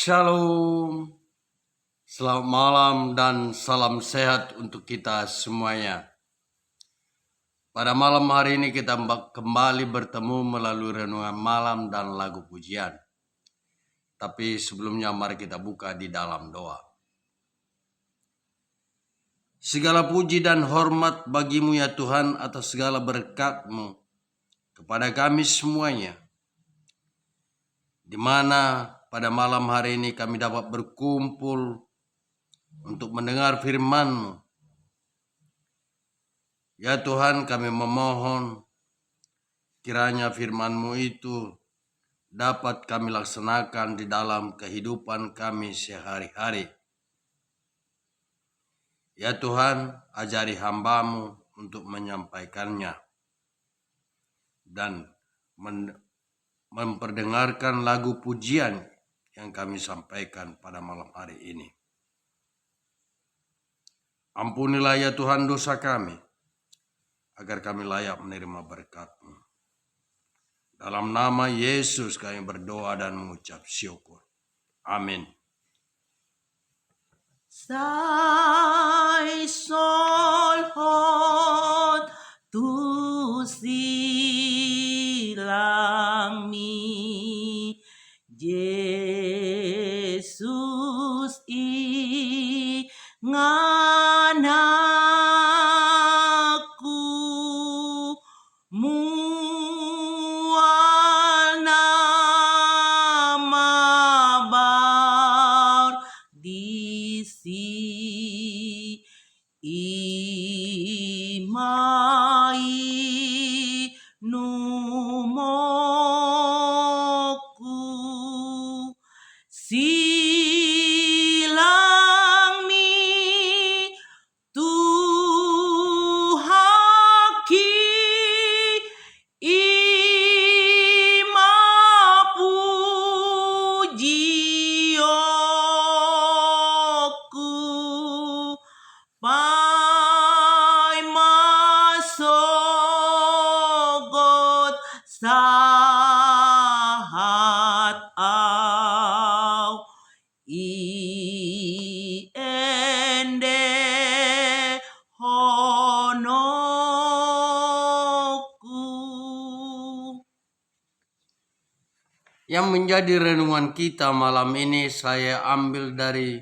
Shalom, selamat malam dan salam sehat untuk kita semuanya. Pada malam hari ini kita kembali bertemu melalui renungan malam dan lagu pujian. Tapi sebelumnya mari kita buka di dalam doa. Segala puji dan hormat bagimu ya Tuhan atas segala berkat-Mu kepada kami semuanya. Di mana pada malam hari ini kami dapat berkumpul untuk mendengar firman-Mu. Ya Tuhan, kami memohon kiranya firman-Mu itu dapat kami laksanakan di dalam kehidupan kami sehari-hari. Ya Tuhan, ajari hamba-Mu untuk menyampaikannya dan memperdengarkan lagu pujian yang kami sampaikan pada malam hari ini. Ampunilah ya Tuhan dosa kami, agar kami layak menerima berkat-Mu. Dalam nama Yesus kami berdoa dan mengucap syukur. Amin. Sai sol hot tu silang mi Jesus i nganaku mual nama bar disi imai numoku silang mi tuhaki ima pujioku pai masogot sahat au iende honoku. Yang menjadi renungan kita malam ini saya ambil dari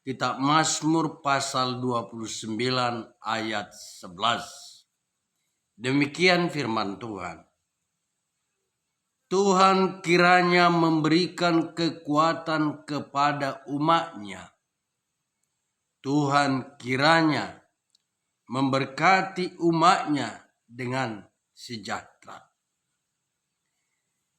kitab Mazmur pasal 29 ayat 11. Demikian firman Tuhan. Tuhan kiranya memberikan kekuatan kepada umat-Nya. Tuhan kiranya memberkati umat-Nya dengan sejahtera.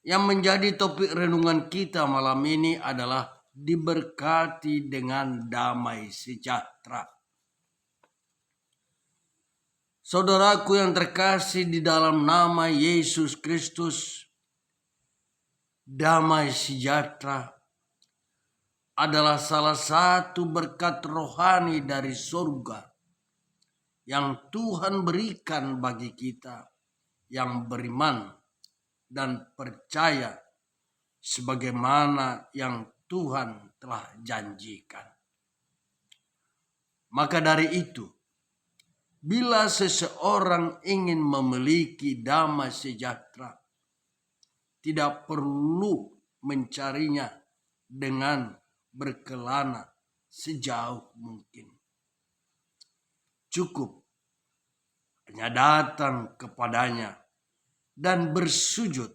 Yang menjadi topik renungan kita malam ini adalah diberkati dengan damai sejahtera. Saudaraku yang terkasih di dalam nama Yesus Kristus, damai sejahtera adalah salah satu berkat rohani dari surga yang Tuhan berikan bagi kita yang beriman dan percaya sebagaimana yang Tuhan telah janjikan. Maka dari itu, bila seseorang ingin memiliki damai sejahtera, tidak perlu mencarinya dengan berkelana sejauh mungkin. Cukup hanya datang kepadanya dan bersujud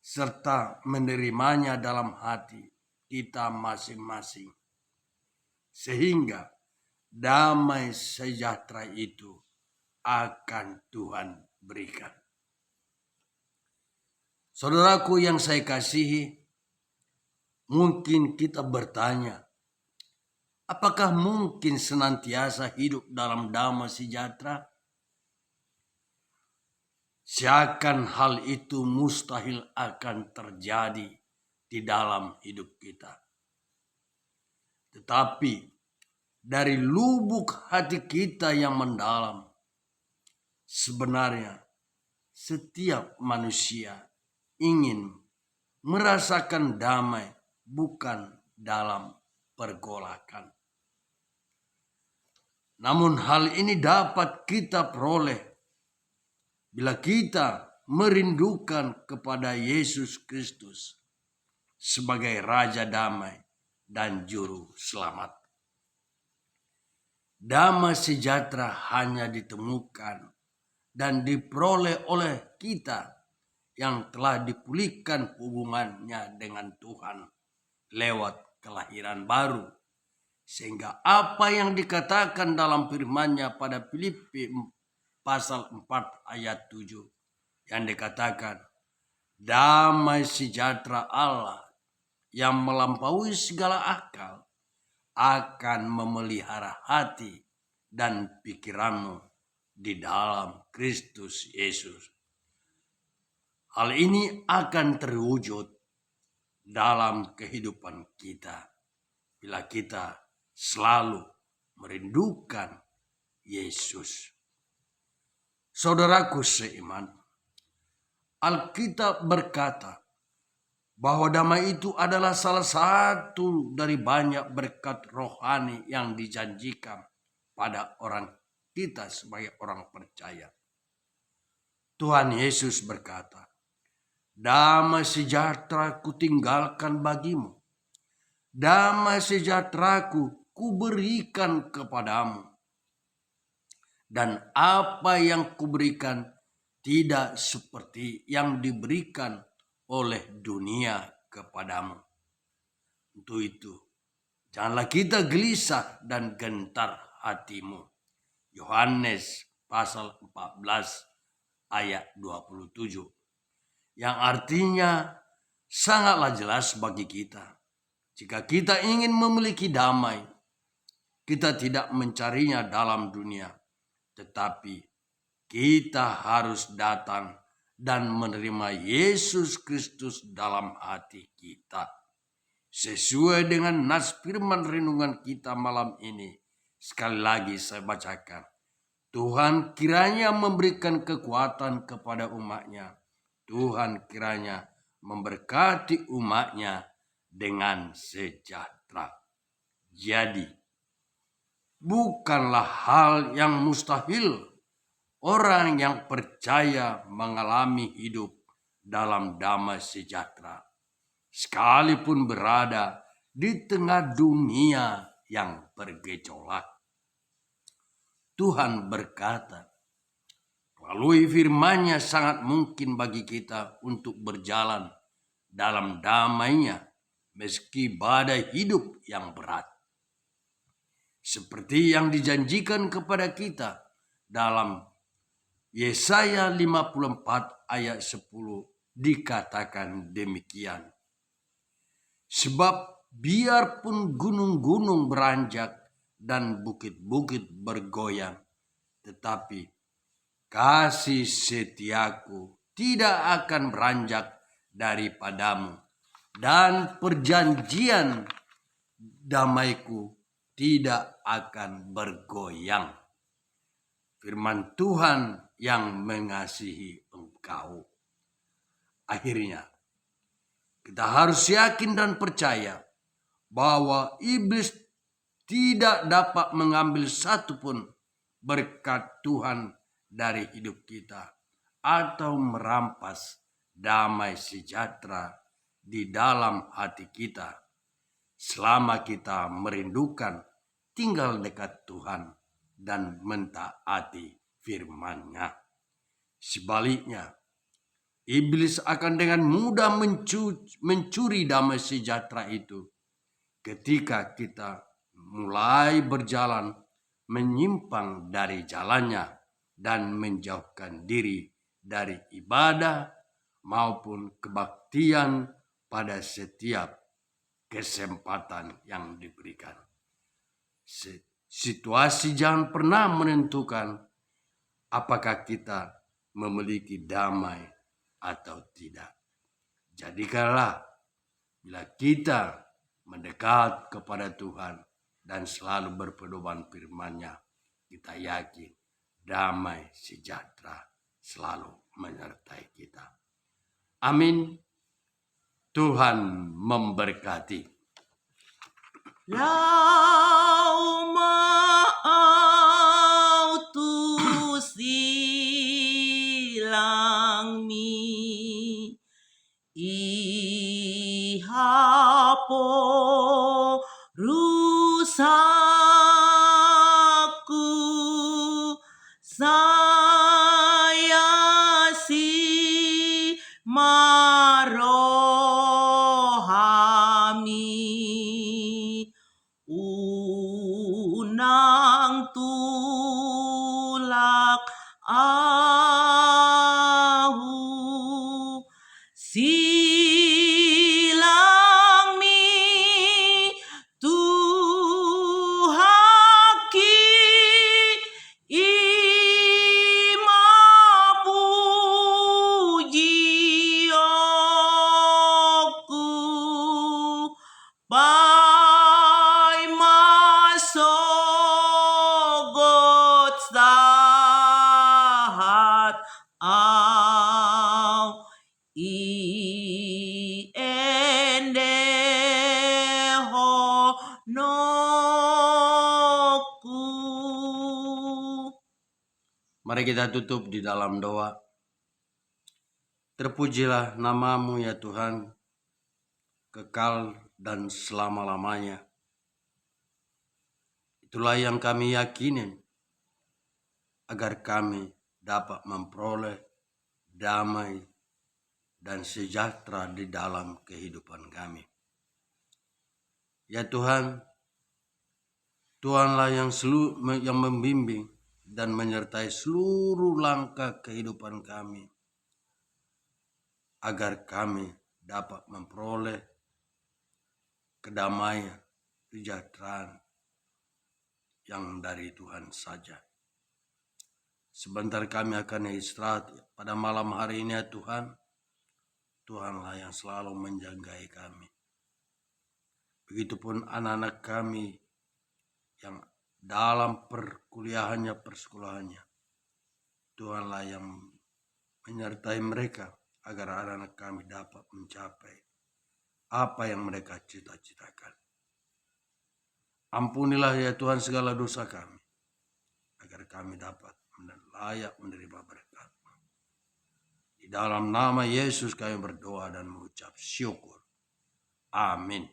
serta menerimanya dalam hati kita masing-masing. Sehingga damai sejahtera itu akan Tuhan berikan. Saudaraku yang saya kasihi, mungkin kita bertanya, apakah mungkin senantiasa hidup dalam damai sejahtera? Seakan hal itu mustahil akan terjadi di dalam hidup kita. Tetapi dari lubuk hati kita yang mendalam, sebenarnya setiap manusia ingin merasakan damai bukan dalam pergolakan. Namun hal ini dapat kita peroleh bila kita merindukan kepada Yesus Kristus sebagai Raja Damai dan Juru Selamat. Damai sejahtera hanya ditemukan dan diperoleh oleh kita yang telah dipulihkan hubungannya dengan Tuhan lewat kelahiran baru. Sehingga apa yang dikatakan dalam firman-Nya pada Filipi pasal 4 ayat 7 yang dikatakan, damai sejahtera Allah yang melampaui segala akal akan memelihara hati dan pikiranmu di dalam Kristus Yesus. Hal ini akan terwujud dalam kehidupan kita bila kita selalu merindukan Yesus. Saudaraku seiman, Alkitab berkata bahwa damai itu adalah salah satu dari banyak berkat rohani yang dijanjikan pada orang kita sebagai orang percaya. Tuhan Yesus berkata, damai sejahtera kutinggalkan bagimu, damai sejahteraku kuberikan kepadamu. Dan apa yang kuberikan tidak seperti yang diberikan oleh dunia kepadamu. Untuk itu, janganlah kita gelisah dan gentar hatimu. Yohanes pasal 14 ayat 27. Yang artinya sangatlah jelas bagi kita. Jika kita ingin memiliki damai, kita tidak mencarinya dalam dunia, tetapi kita harus datang dan menerima Yesus Kristus dalam hati kita. Sesuai dengan nas firman renungan kita malam ini, sekali lagi saya bacakan. Tuhan kiranya memberikan kekuatan kepada umat-Nya. Tuhan kiranya memberkati umat-Nya dengan sejahtera. Jadi, bukanlah hal yang mustahil orang yang percaya mengalami hidup dalam damai sejahtera, sekalipun berada di tengah dunia yang bergejolak. Tuhan berkata, melalui firman-Nya sangat mungkin bagi kita untuk berjalan dalam damai-Nya meski badai hidup yang berat. Seperti yang dijanjikan kepada kita dalam Yesaya 54 ayat 10 dikatakan demikian. Sebab biarpun gunung-gunung beranjak dan bukit-bukit bergoyang, tetapi kasih setiaku tidak akan beranjak daripadamu, dan perjanjian damaiku tidak akan bergoyang. Firman Tuhan yang mengasihi engkau. Akhirnya, kita harus yakin dan percaya bahwa iblis tidak dapat mengambil satupun berkat Tuhan dari hidup kita atau merampas damai sejahtera di dalam hati kita selama kita merindukan tinggal dekat Tuhan dan mentaati firman-Nya. Sebaliknya, iblis akan dengan mudah mencuri damai sejahtera itu ketika kita mulai berjalan menyimpang dari jalannya dan menjauhkan diri dari ibadah maupun kebaktian pada setiap kesempatan yang diberikan. Situasi jangan pernah menentukan apakah kita memiliki damai atau tidak. Jadikanlah bila kita mendekat kepada Tuhan dan selalu berpedoman firman-Nya, kita yakin damai sejahtera selalu menyertai kita. Amin. Tuhan memberkati. Lau mau tu silang mi ihapo rusaku saya si marohami unang tulak ahu silang mi tuhaki imapuji aku Pai masogot sahat au iendeho noku. Mari kita tutup di dalam doa. Terpujilah namamu ya Tuhan, kekal dan selama-lamanya. Itulah yang kami yakini, agar kami dapat memperoleh damai dan sejahtera di dalam kehidupan kami. Ya Tuhan, Tuhanlah yang membimbing dan menyertai seluruh langkah kehidupan kami, agar kami dapat memperoleh kedamaian, kesejahteraan yang dari Tuhan saja. Sebentar kami akan istirahat pada malam hari ini ya Tuhan. Tuhanlah yang selalu menjagai kami. Begitupun anak-anak kami yang dalam perkuliahannya, persekolahannya. Tuhanlah yang menyertai mereka agar anak-anak kami dapat mencapai apa yang mereka cita-citakan. Ampunilah ya Tuhan segala dosa kami, agar kami dapat layak menerima berkat. Di dalam nama Yesus kami berdoa dan mengucap syukur. Amin.